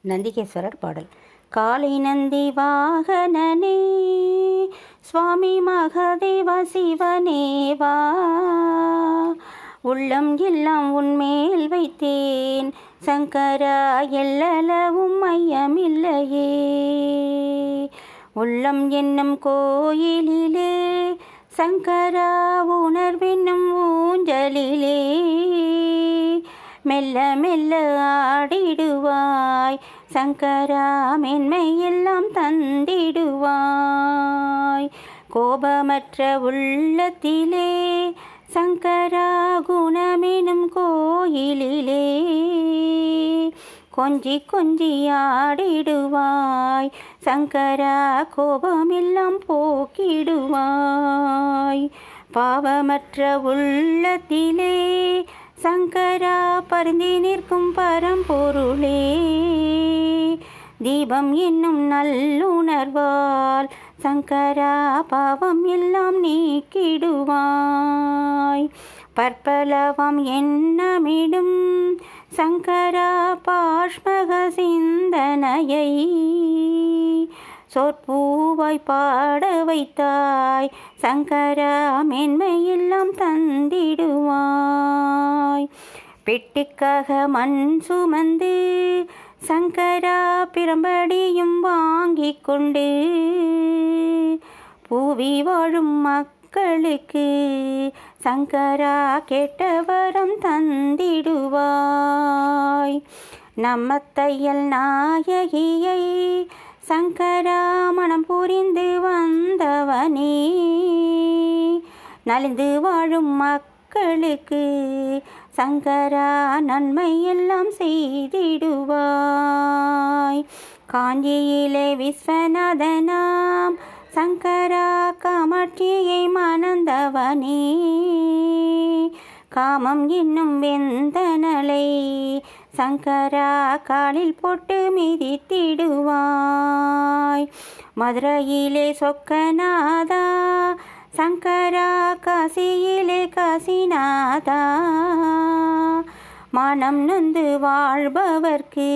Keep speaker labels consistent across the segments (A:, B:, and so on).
A: நந்திகேஸ்வரர் பாடல். காலை நந்தி வாகனனே சுவாமி மகதேவ சிவனேவா, உள்ளம் எல்லாம் உன்மேல் வைத்தேன் சங்கரா, எல்லளவும் மையமில்லையே. உள்ளம் என்னும் கோயிலிலே சங்கரா, உணர்வென்னும் ஊஞ்சலிலே மெல்ல மெல்ல ஆடிடுவாய் சங்கரா, மென்மையெல்லாம் தந்திடுவாய். கோபமற்ற உள்ளத்திலே சங்கரா, குணமெனும் கோயிலிலே கொஞ்சி கொஞ்சி ஆடிடுவாய் சங்கரா, கோபமெல்லாம் போக்கிடுவாய். பாவமற்ற உள்ளத்திலே சங்கரா, பருந்தி நிற்கும் பரம்பொருளே, தீபம் என்னும் நல்லுணர்வால் சங்கரா, பாவம் எல்லாம் நீக்கிடுவாய். பற்பலவம் எண்ணமிடும் சங்கரா, பாஷ்மக சிந்தனையை சொற்பூவாய் பாட வைத்தாய் சங்கரா, மென்மையெல்லாம் தந்திடுவாய். பெட்டுக்காக மண் சுமந்து சங்கரா, பிரம்படியும் வாங்கி கொண்டு பூவி வாழும் மக்களுக்கு சங்கரா, கேட்ட வரம் தந்திடுவாய். நம்ம தையல் நாயகியை சங்கரா, மனம் புரிந்து வந்தவனே, நலிந்து வாழும் மக்களுக்கு சங்கரா, நன்மையெல்லாம் செய்திடுவாய். காஞ்சியிலே விஸ்வநாதனாம் சங்கரா, காமாட்சியை மணந்தவனே, காமம் என்னும் வெந்தனலை சங்கரா, காலில் போட்டு மிதித்திடுவாய். மதுரையிலே சொக்கநாதா சங்கரா, காசியிலே காசிநாதா, மனம் நொந்து வாழ்பவர்க்கு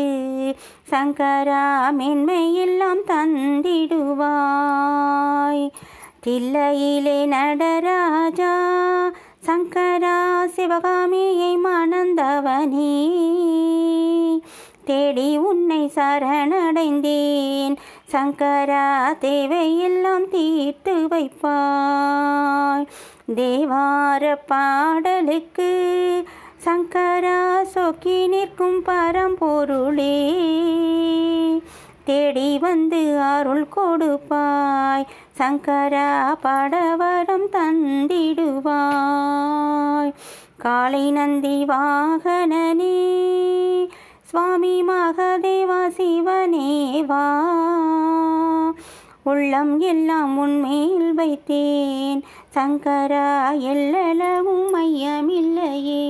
A: சங்கரா, மென்மையெல்லாம் தந்திடுவாய். தில்லையிலே நடராஜா சங்கரா, சிவகாமியை மணந்தவனே, தேடி உன்னை சரணடைந்தேன் சங்கரா, தேவையெல்லாம் தீர்த்து வைப்பாய். தேவார பாடலுக்கு சங்கரா, சொக்கி நிற்கும் பரம்பொருளே, தேடி வந்து அருள் கொடுப்பாய் சங்கரா, படவரம் தந்திடுவாய். காலை நந்தி வாகனனே சுவாமி மகதேவ சிவனேவா, உள்ளம் எல்லாம் உன்மேல் வைத்தேன் சங்கரா, எல்லளவும் மையமில்லையே.